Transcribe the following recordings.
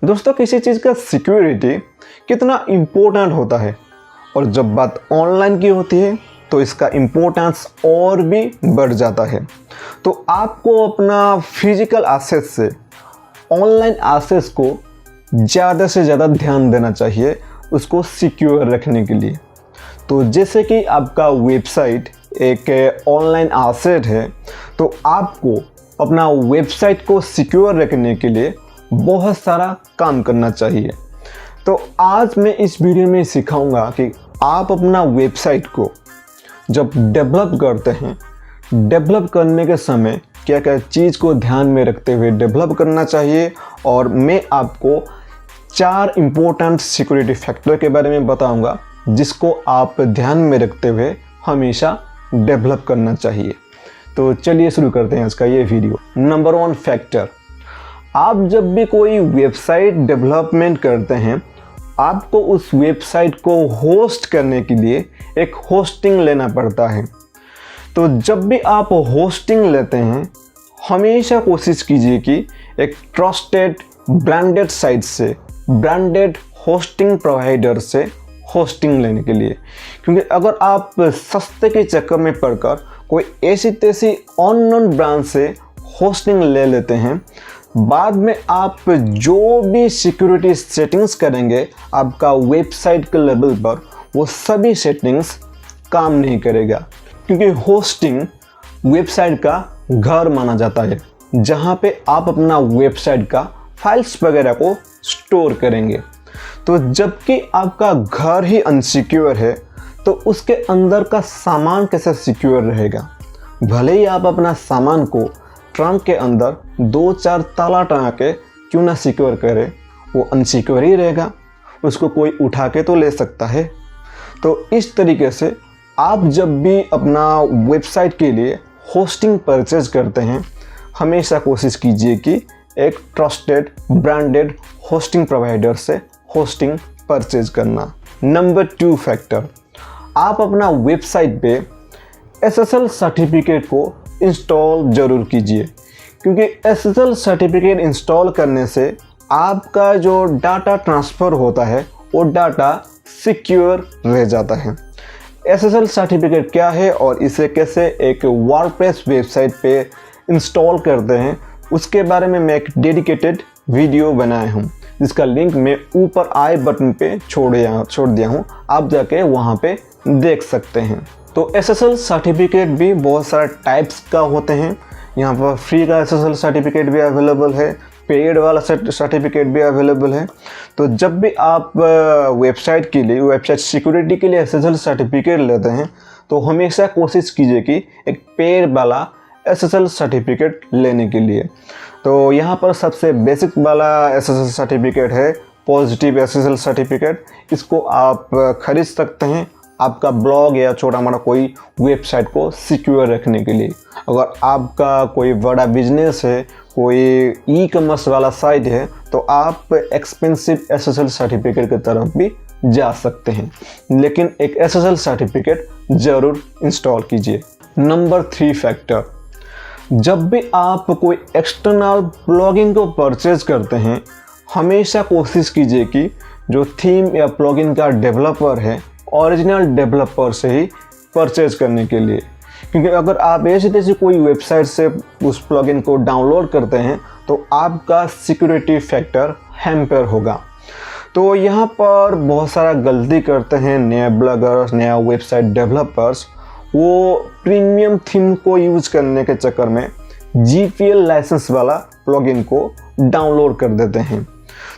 दोस्तों, किसी चीज़ का सिक्योरिटी कितना इम्पोर्टेंट होता है और जब बात ऑनलाइन की होती है तो इसका इम्पोर्टेंस और भी बढ़ जाता है। तो आपको अपना फिजिकल एसेट से ऑनलाइन एसेट्स को ज़्यादा से ज़्यादा ध्यान देना चाहिए उसको सिक्योर रखने के लिए। तो जैसे कि आपका वेबसाइट एक ऑनलाइन एसेट है, तो आपको अपना वेबसाइट को सिक्योर रखने के लिए बहुत सारा काम करना चाहिए। तो आज मैं इस वीडियो में सिखाऊंगा कि आप अपना वेबसाइट को जब डेवलप करते हैं, डेवलप करने के समय क्या क्या चीज़ को ध्यान में रखते हुए डेवलप करना चाहिए, और मैं आपको 4 इम्पोर्टेंट सिक्योरिटी फैक्टर के बारे में बताऊंगा जिसको आप ध्यान में रखते हुए हमेशा डेवलप करना चाहिए। तो चलिए शुरू करते हैं आज का ये वीडियो। नंबर 1 फैक्टर, आप जब भी कोई वेबसाइट डेवलपमेंट करते हैं, आपको उस वेबसाइट को होस्ट करने के लिए एक होस्टिंग लेना पड़ता है। तो जब भी आप होस्टिंग लेते हैं, हमेशा कोशिश कीजिए कि एक ट्रस्टेड ब्रांडेड साइट से, ब्रांडेड होस्टिंग प्रोवाइडर से होस्टिंग लेने के लिए। क्योंकि अगर आप सस्ते के चक्कर में पड़कर कोई ऐसी तैसी अननोन ब्रांड से होस्टिंग ले लेते हैं, बाद में आप जो भी सिक्योरिटी सेटिंग्स करेंगे आपका वेबसाइट के लेवल पर, वो सभी सेटिंग्स काम नहीं करेगा। क्योंकि होस्टिंग वेबसाइट का घर माना जाता है, जहाँ पे आप अपना वेबसाइट का फाइल्स वगैरह को स्टोर करेंगे। तो जबकि आपका घर ही अनसिक्योर है, तो उसके अंदर का सामान कैसे सिक्योर रहेगा? भले ही आप अपना सामान को ट्रंक के अंदर 2-4 ताला टंगा के क्यों ना सिक्योर करें, वो अनसिक्योर ही रहेगा, उसको कोई उठा के तो ले सकता है। तो इस तरीके से आप जब भी अपना वेबसाइट के लिए होस्टिंग परचेज करते हैं, हमेशा कोशिश कीजिए कि एक ट्रस्टेड ब्रांडेड होस्टिंग प्रोवाइडर से होस्टिंग परचेज करना। नंबर 2 फैक्टर, आप अपना वेबसाइट पे SSL सर्टिफिकेट को इंस्टॉल ज़रूर कीजिए। क्योंकि SSL सर्टिफिकेट इंस्टॉल करने से आपका जो डाटा ट्रांसफ़र होता है वो डाटा सिक्योर रह जाता है। SSL सर्टिफिकेट क्या है और इसे कैसे एक वर्डप्रेस वेबसाइट पे इंस्टॉल करते हैं, उसके बारे में मैं एक डेडिकेटेड वीडियो बनाया हूँ, जिसका लिंक मैं ऊपर आई बटन पे छोड़ दिया हूँ, आप जाके वहाँ पे देख सकते हैं। तो SSL सर्टिफिकेट भी बहुत सारे टाइप्स का होते हैं। यहाँ पर फ्री का SSL सर्टिफिकेट भी अवेलेबल है, पेड वाला सर्टिफिकेट भी अवेलेबल है। तो जब भी आप वेबसाइट के लिए, वेबसाइट सिक्योरिटी के लिए SSL सर्टिफिकेट लेते हैं, तो हमेशा कोशिश कीजिए कि एक पेड वाला SSL सर्टिफिकेट लेने के लिए। तो यहाँ पर सबसे बेसिक वाला SSL सर्टिफिकेट है पॉजिटिव SSL सर्टिफिकेट। इसको आप खरीद सकते हैं आपका ब्लॉग या छोटा मोटा कोई वेबसाइट को सिक्योर रखने के लिए। अगर आपका कोई बड़ा बिजनेस है, कोई ई-कॉमर्स वाला साइट है, तो आप एक्सपेंसिव SSL सर्टिफिकेट की तरफ भी जा सकते हैं, लेकिन एक SSL सर्टिफिकेट ज़रूर इंस्टॉल कीजिए। नंबर 3 फैक्टर, जब भी आप कोई एक्सटर्नल प्लगइन को परचेज करते हैं, हमेशा कोशिश कीजिए कि जो थीम या प्लगइन का डेवलपर है, ओरिजिनल डेवलपर से ही परचेज करने के लिए। क्योंकि अगर आप ऐसी तैसी कोई वेबसाइट से उस प्लगइन को डाउनलोड करते हैं, तो आपका सिक्योरिटी फैक्टर हैम्पर होगा। तो यहाँ पर बहुत सारा गलती करते हैं नए ब्लॉगर्स, नया वेबसाइट डेवलपर्स। वो प्रीमियम थीम को यूज करने के चक्कर में GPL लाइसेंस वाला प्लगइन को डाउनलोड कर देते हैं।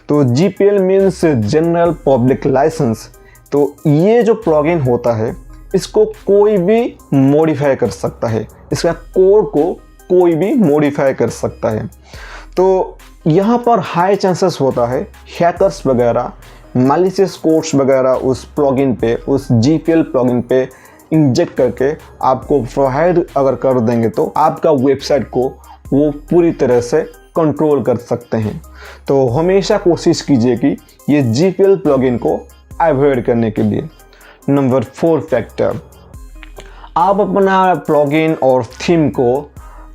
तो GPL means general public license. तो ये जो प्लगइन होता है, इसको कोई भी मॉडिफाई कर सकता है, इसका कोड को कोई भी मॉडिफाई कर सकता है। तो यहाँ पर हाई चांसेस होता है हैकर्स वगैरह मैलिशियस कोड्स वगैरह उस प्लगइन पे, उस GPL प्लगइन पे इंजेक्ट करके आपको प्रोवाइड अगर कर देंगे, तो आपका वेबसाइट को वो पूरी तरह से कंट्रोल कर सकते हैं। तो हमेशा कोशिश कीजिए कि ये GPL प्लगइन को अवॉइड करने के लिए। नंबर 4 फैक्टर, आप अपना प्लगइन और थीम को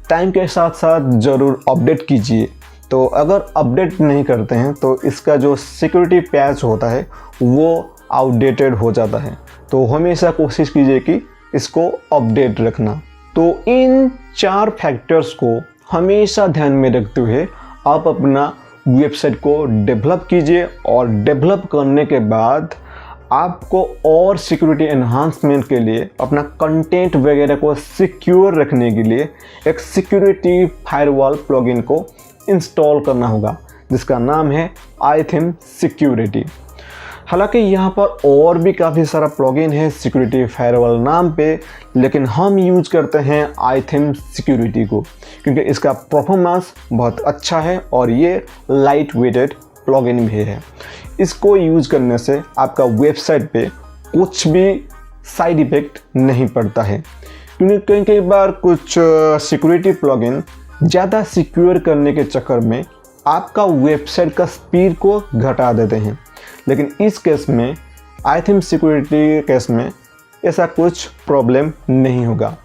टाइम के साथ साथ ज़रूर अपडेट कीजिए। तो अगर अपडेट नहीं करते हैं तो इसका जो सिक्योरिटी पैच होता है वो आउटडेटेड हो जाता है। तो हमेशा कोशिश कीजिए कि इसको अपडेट रखना। तो इन 4 फैक्टर्स को हमेशा ध्यान में रखते हुए आप अपना वेबसाइट को डेवलप कीजिए, और डेवलप करने के बाद आपको और सिक्योरिटी एनहांसमेंट के लिए अपना कंटेंट वगैरह को सिक्योर रखने के लिए एक सिक्योरिटी फायरवॉल प्लगइन को इंस्टॉल करना होगा, जिसका नाम है iTheme सिक्योरिटी। हालांकि यहाँ पर और भी काफ़ी सारा प्लगइन है सिक्योरिटी फायरवॉल नाम पे, लेकिन हम यूज करते हैं iTheme सिक्योरिटी को क्योंकि इसका परफॉर्मेंस बहुत अच्छा है और ये लाइट वेटेड प्लगइन भी है। इसको यूज करने से आपका वेबसाइट पे कुछ भी साइड इफ़ेक्ट नहीं पड़ता है, क्योंकि कई बार कुछ सिक्योरिटी प्लगइन ज़्यादा सिक्योर करने के चक्कर में आपका वेबसाइट का स्पीड को घटा देते हैं, लेकिन इस केस में iTheme सिक्योरिटी केस में ऐसा कुछ प्रॉब्लम नहीं होगा।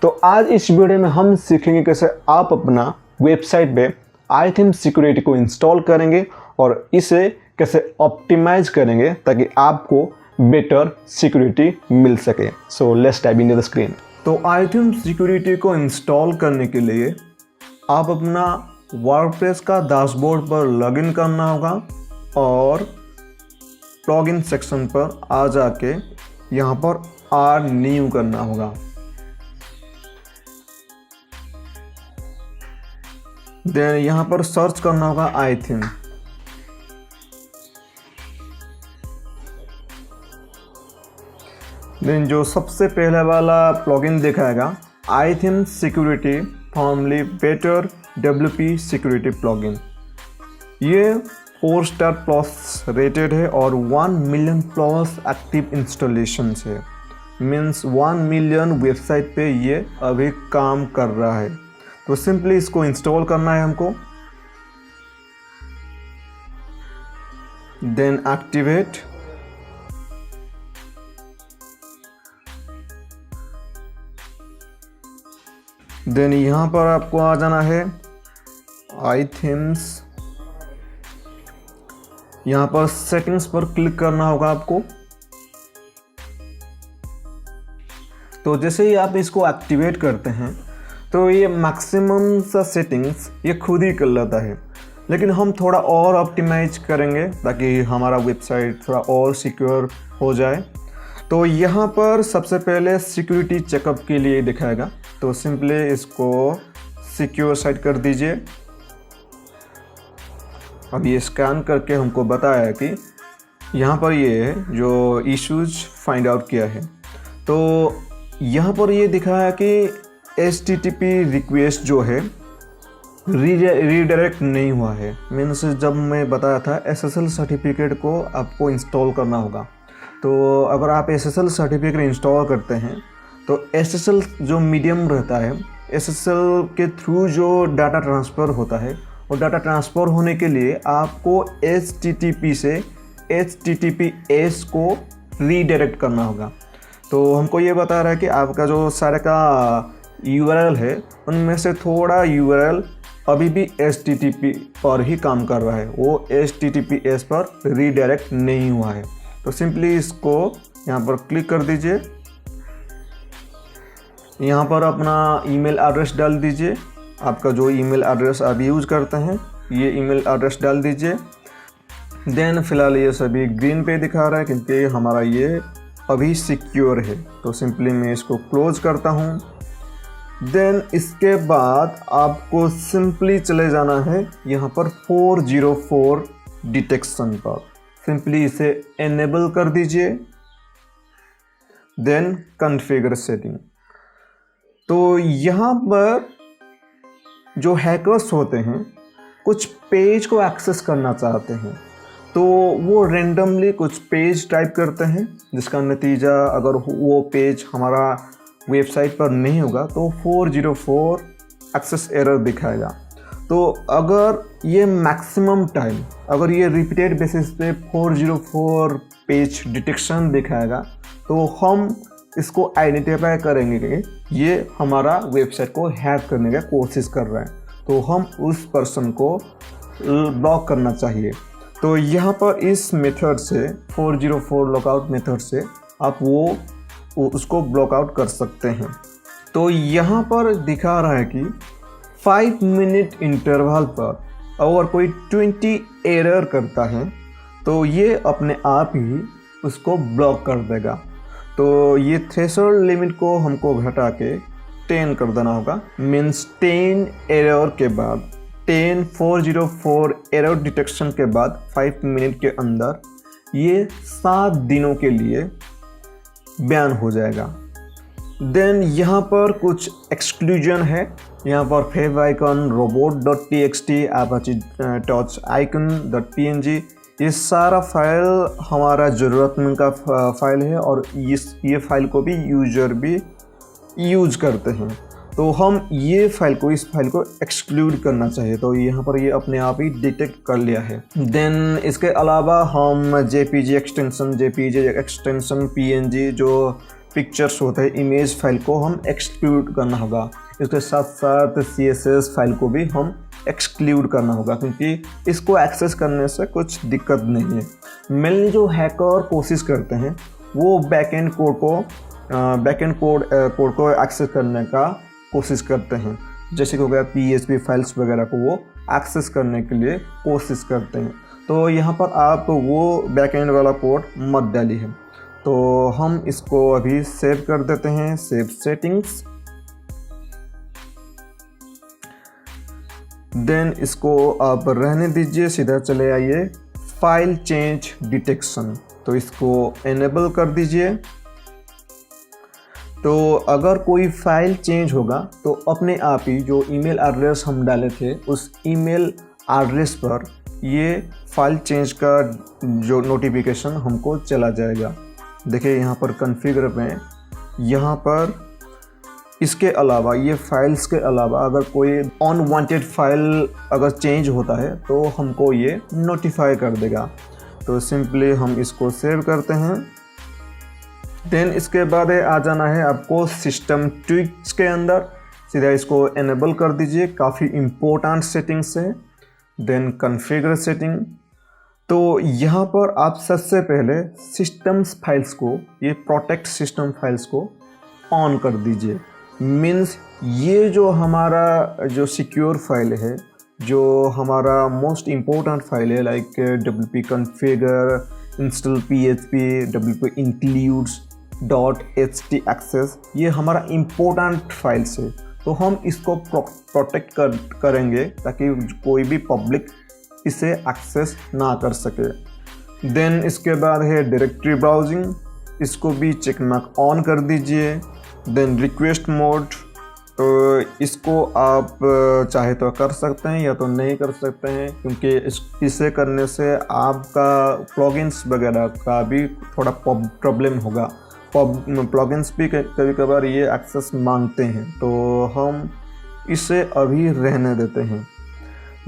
तो आज इस वीडियो में हम सीखेंगे कैसे आप अपना वेबसाइट पे iTheme सिक्योरिटी को इंस्टॉल करेंगे और इसे कैसे ऑप्टिमाइज करेंगे ताकि आपको बेटर सिक्योरिटी मिल सके। So let's type in the screen. तो iTheme सिक्योरिटी को इंस्टॉल करने के लिए आप अपना वर्डप्रेस का डैशबोर्ड पर लॉगिन करना होगा और प्लगइन सेक्शन पर आ जाके यहाँ पर आर न्यू करना होगा। देन यहाँ पर सर्च करना होगा iTheme। देन जो सबसे पहले वाला प्लगइन दिखाएगा iTheme security formally better WP security plugin. ये 4 स्टार प्लस रेटेड है और 1 मिलियन प्लस एक्टिव इंस्टॉलेशन है। मीन्स 1 मिलियन वेबसाइट पे ये अभी काम कर रहा है। तो सिंपली इसको इंस्टॉल करना है हमको। Then activate. देन यहाँ पर आपको आ जाना है iThemes। यहाँ पर सेटिंग्स पर क्लिक करना होगा आपको। तो जैसे ही आप इसको एक्टिवेट करते हैं तो ये मैक्सिमम सा सेटिंग्स ये खुद ही कर लेता है, लेकिन हम थोड़ा और ऑप्टिमाइज करेंगे ताकि हमारा वेबसाइट थोड़ा और सिक्योर हो जाए। तो यहाँ पर सबसे पहले सिक्योरिटी चेकअप के लिए दिखाएगा, तो सिंपली इसको सिक्योर साइट कर दीजिए। अब ये स्कैन करके हमको बताया कि यहाँ पर ये जो इश्यूज फाइंड आउट किया है। तो यहाँ पर ये दिखाया कि HTTP रिक्वेस्ट जो है रीडायरेक्ट नहीं हुआ है। मीन्स जब मैं बताया था SSL सर्टिफिकेट को आपको इंस्टॉल करना होगा। तो अगर आप SSL सर्टिफिकेट इंस्टॉल करते हैं तो SSL जो मीडियम रहता है, SSL के थ्रू जो डाटा ट्रांसफ़र होता है, और डाटा ट्रांसफ़र होने के लिए आपको HTTP से HTTPS को रीडायरेक्ट करना होगा। तो हमको ये बता रहा है कि आपका जो सारे का URL है उनमें से थोड़ा URL अभी भी HTTP पर ही काम कर रहा है, वो HTTPS पर रीडायरेक्ट नहीं हुआ है। तो सिंपली इसको यहाँ पर क्लिक कर दीजिए। यहाँ पर अपना ईमेल एड्रेस डाल दीजिए। आपका जो ईमेल एड्रेस आप यूज़ करते हैं ये ईमेल एड्रेस डाल दीजिए। देन फिलहाल ये सभी ग्रीन पे दिखा रहा है क्योंकि हमारा ये अभी सिक्योर है। तो सिंपली मैं इसको क्लोज करता हूँ। देन इसके बाद आपको सिंपली चले जाना है यहाँ पर 404 डिटेक्शन पर। सिंपली इसे एनेबल कर दीजिए। Then configure setting. तो यहाँ पर जो हैकर्स होते हैं कुछ पेज को एक्सेस करना चाहते हैं, तो वो रेंडमली कुछ पेज टाइप करते हैं, जिसका नतीजा अगर वो पेज हमारा वेबसाइट पर नहीं होगा तो 404 एक्सेस एरर दिखाएगा। तो अगर ये मैक्सिमम टाइम, अगर ये रिपीटेड बेसिस पे 404 पेज डिटेक्शन दिखाएगा तो हम इसको आइडेंटिफाई करेंगे कि ये हमारा वेबसाइट को हैक करने का कोशिश कर रहा है। तो हम उस पर्सन को ब्लॉक करना चाहिए। तो यहाँ पर इस मेथड से 404 लॉकआउट मेथड से आप वो उसको ब्लॉकआउट कर सकते हैं। तो यहाँ पर दिखा रहा है कि 5 मिनट इंटरवल पर अगर कोई 20 एरर करता है तो ये अपने आप ही उसको ब्लॉक कर देगा। तो ये थ्रेशोल्ड लिमिट को हमको घटा के 10 कर देना होगा। मीन्स 10 एरर के बाद 404 एरर डिटेक्शन के बाद 5 मिनट के अंदर ये 7 दिनों के लिए बैन हो जाएगा। देन यहाँ पर कुछ एक्सक्लूजन है। यहाँ पर favicon, robot.txt, apache touch icon.png, ये सारा फाइल हमारा ज़रूरतमंद का फाइल है और ये फाइल को भी यूज़र भी यूज करते हैं। तो हम इस फाइल को एक्सक्लूड करना चाहिए। तो यहाँ पर ये अपने आप ही डिटेक्ट कर लिया है। देन इसके अलावा हम JPG एक्सटेंशन, PNG जो पिक्चर्स होते हैं, इमेज फाइल को हम एक्सक्लूड करना होगा। इसके साथ साथ CSS फाइल को भी हम एक्सक्लूड करना होगा, क्योंकि इसको एक्सेस करने से कुछ दिक्कत नहीं है। मेनली जो हैकर कोशिश करते हैं वो बैकएंड कोड को एक्सेस करने का कोशिश करते हैं। जैसे कि हो गया PHP फाइल्स वगैरह को वो एक्सेस करने के लिए कोशिश करते हैं। तो यहाँ पर आप वो बैकएंड वाला कोड मत डालिए। तो हम इसको अभी सेव कर देते हैं, सेव सेटिंग्स। देन इसको आप रहने दीजिए, सीधा चले आइए फाइल चेंज डिटेक्शन। तो इसको एनेबल कर दीजिए। तो अगर कोई फाइल चेंज होगा तो अपने आप ही जो ईमेल एड्रेस हम डाले थे उस ईमेल एड्रेस पर ये फाइल चेंज का जो नोटिफिकेशन हमको चला जाएगा। देखिए यहाँ पर कॉन्फ़िगर में, यहाँ पर इसके अलावा ये फाइल्स के अलावा अगर कोई अनवांटेड फाइल अगर चेंज होता है तो हमको ये नोटिफाई कर देगा। तो सिंपली हम इसको सेव करते हैं। देन इसके बाद आ जाना है आपको सिस्टम ट्विक्स के अंदर, सीधा इसको एनेबल कर दीजिए। काफ़ी इम्पोर्टेंट सेटिंग्स है। Then configure setting. तो यहाँ पर आप सबसे पहले सिस्टम्स फाइल्स को, ये प्रोटेक्ट सिस्टम फाइल्स को ऑन कर दीजिए। मीन्स ये जो हमारा जो सिक्योर फाइल है, जो हमारा मोस्ट इम्पोर्टेंट फाइल है, like wp configure, install php, wp includes .htaccess, ये हमारा इम्पोर्टेंट फाइल्स है। तो हम इसको प्रोटेक्ट करेंगे ताकि कोई भी पब्लिक इसे एक्सेस ना कर सके। देन इसके बाद है डायरेक्टरी ब्राउजिंग, इसको भी चेक मार्क ऑन कर दीजिए। देन रिक्वेस्ट मोड, तो इसको आप चाहे तो कर सकते हैं या तो नहीं कर सकते हैं, क्योंकि इसे करने से आपका प्लगइन्स वगैरह का भी थोड़ा प्रॉब्लम होगा। प्लगइन्स भी कभी कभार ये एक्सेस मांगते हैं, तो हम इसे अभी रहने देते हैं।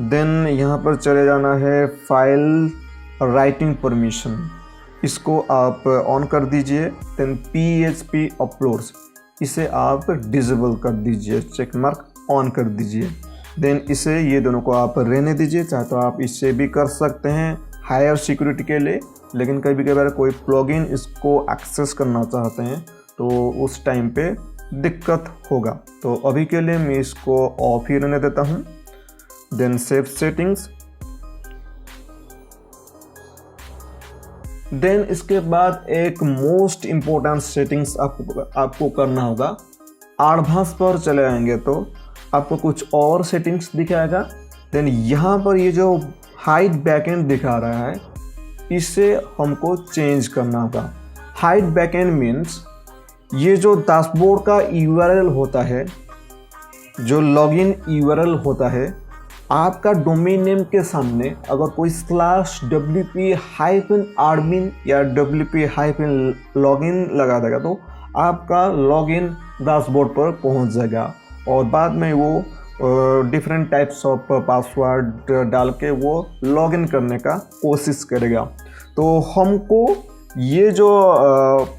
देन यहाँ पर चले जाना है फाइल राइटिंग परमिशन, इसको आप ऑन कर दीजिए। देन PHP अपलोड्स, इसे आप डिसेबल कर दीजिए, चेक मार्क ऑन कर दीजिए। देन इसे, ये दोनों को आप रहने दीजिए। चाहे तो आप इससे भी कर सकते हैं हायर सिक्योरिटी के लिए, लेकिन कभी कभार कोई प्लगइन इसको एक्सेस करना चाहते हैं तो उस टाइम पे दिक्कत होगा। तो अभी के लिए मैं इसको ऑफ ही रहने देता हूँ। Then save settings. देन इसके बाद एक मोस्ट इम्पोर्टेंट सेटिंग्स आपको करना होगा। एडवांस पर चले आएंगे तो आपको कुछ और सेटिंग्स दिखाएगा। देन यहाँ पर ये जो हाइड बैकएंड दिखा रहा है, इसे हमको चेंज करना होगा। हाइड बैकएंड मीन्स ये जो डैशबोर्ड का URL होता है, जो लॉगिन URL होता है, आपका डोमेन नेम के सामने अगर कोई /wp-admin या wp-login लगा देगा तो आपका लॉगिन डैशबोर्ड पर पहुंच जाएगा और बाद में वो डिफरेंट टाइप्स ऑफ पासवर्ड डाल के वो लॉगिन करने का कोशिश करेगा। तो हमको ये जो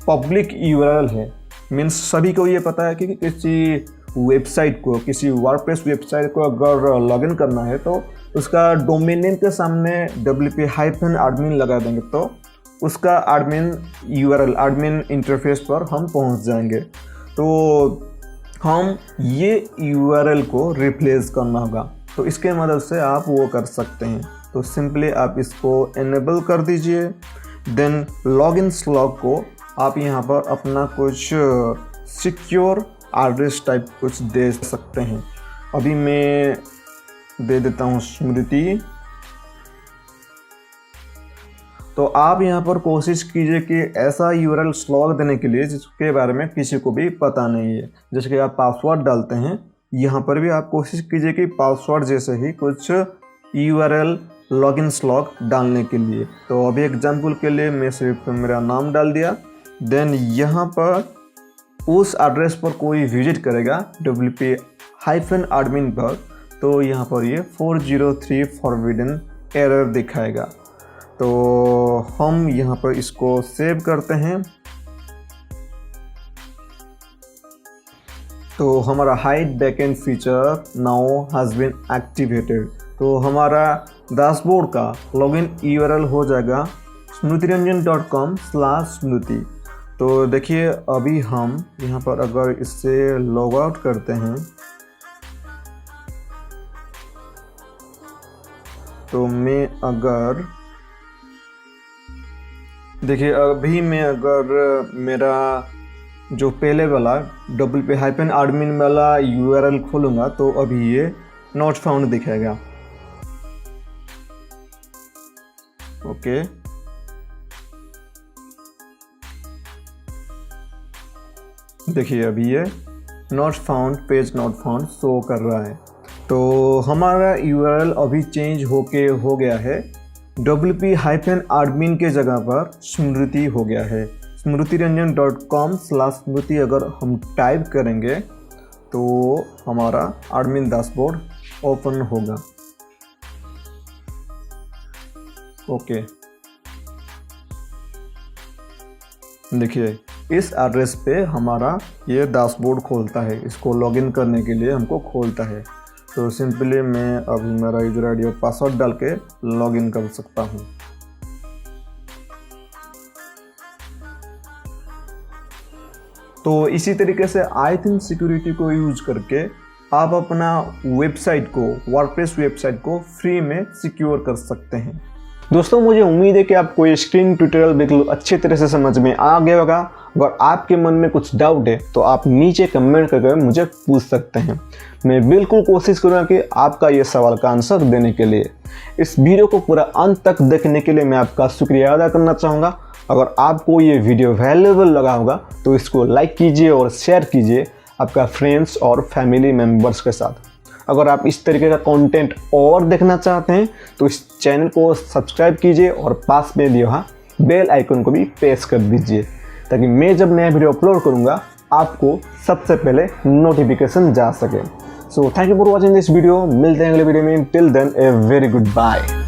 पब्लिक URL है, मीन्स सभी को ये पता है कि किसी वेबसाइट को, किसी वर्डप्रेस वेबसाइट को अगर लॉगिन करना है तो उसका डोमेन नेम के सामने wp-admin लगा देंगे तो उसका एडमिन URL, एडमिन इंटरफेस पर हम पहुंच जाएंगे। तो हम ये URL को रिप्लेस करना होगा, तो इसके मदद से आप वो कर सकते हैं। तो सिंपली आप इसको इनेबल कर दीजिए। देन लॉगिन स्लॉग को आप यहाँ पर अपना कुछ सिक्योर एड्रेस टाइप कुछ दे सकते हैं। अभी मैं दे देता हूँ स्मृति। तो आप यहाँ पर कोशिश कीजिए कि ऐसा URL स्लॉग देने के लिए जिसके बारे में किसी को भी पता नहीं है। जैसे कि आप पासवर्ड डालते हैं, यहाँ पर भी आप कोशिश कीजिए कि पासवर्ड जैसे ही कुछ URL लॉगिन स्लॉग डालने के लिए। तो अभी एग्जांपल के लिए मैं सिर्फ मेरा नाम डाल दिया। देन यहाँ पर उस एड्रेस पर कोई विजिट करेगा wp-admin पर, तो यहाँ पर ये 403 फॉरबिडन एरर दिखाएगा। तो हम यहाँ पर इसको सेव करते हैं। तो हमारा hide backend feature now has been activated. तो हमारा डैशबोर्ड का लॉगिन URL हो जाएगा smrutiranjan.com/smruti। तो देखिए अभी हम यहाँ पर अगर इससे लॉग आउट करते हैं तो मैं अगर देखिए अभी मैं अगर मेरा जो पहले वाला wp-admin वाला URL खोलूँगा तो अभी ये नॉट फाउंड दिखाएगा। ओके, देखिए अभी ये not found, page not found show कर रहा है। तो हमारा URL अभी चेंज होके हो गया है, wp-admin के जगह पर स्मृति हो गया है। smrutiranjan.com/smruti अगर हम टाइप करेंगे तो हमारा एडमिन डैशबोर्ड ओपन होगा। ओके, देखिए इस एड्रेस पे हमारा ये डैशबोर्ड खोलता है। इसको लॉगिन करने के लिए हमको खोलता है। तो सिंपली मैं अभी मेरा यूजर आईडी और पासवर्ड डाल के लॉगिन कर सकता हूँ। तो इसी तरीके से आईथिन सिक्योरिटी को यूज करके आप अपना वेबसाइट को, वर्डप्रेस वेबसाइट को फ्री में सिक्योर कर सकते हैं। दोस्तों मुझे उम्मीद है कि आपको ये स्क्रीन ट्यूटोरियल बिल्कुल अच्छी तरह से समझ में आ गया होगा। अगर आपके मन में कुछ डाउट है तो आप नीचे कमेंट करके मुझे पूछ सकते हैं। मैं बिल्कुल कोशिश करूँगा कि आपका ये सवाल का आंसर देने के लिए। इस वीडियो को पूरा अंत तक देखने के लिए मैं आपका शुक्रिया अदा करना चाहूँगा। अगर आपको ये वीडियो वैल्यूएबल लगा होगा तो इसको लाइक कीजिए और शेयर कीजिए आपका फ्रेंड्स और फैमिली मेम्बर्स के साथ। अगर आप इस तरीके का कंटेंट और देखना चाहते हैं तो इस चैनल को सब्सक्राइब कीजिए और पास में दिया हुआ बेल आइकन को भी प्रेस कर दीजिए ताकि मैं जब नया वीडियो अपलोड करूंगा आपको सबसे पहले नोटिफिकेशन जा सके। So thank you for watching this video. मिलते हैं अगले वीडियो में। Till then a very good bye.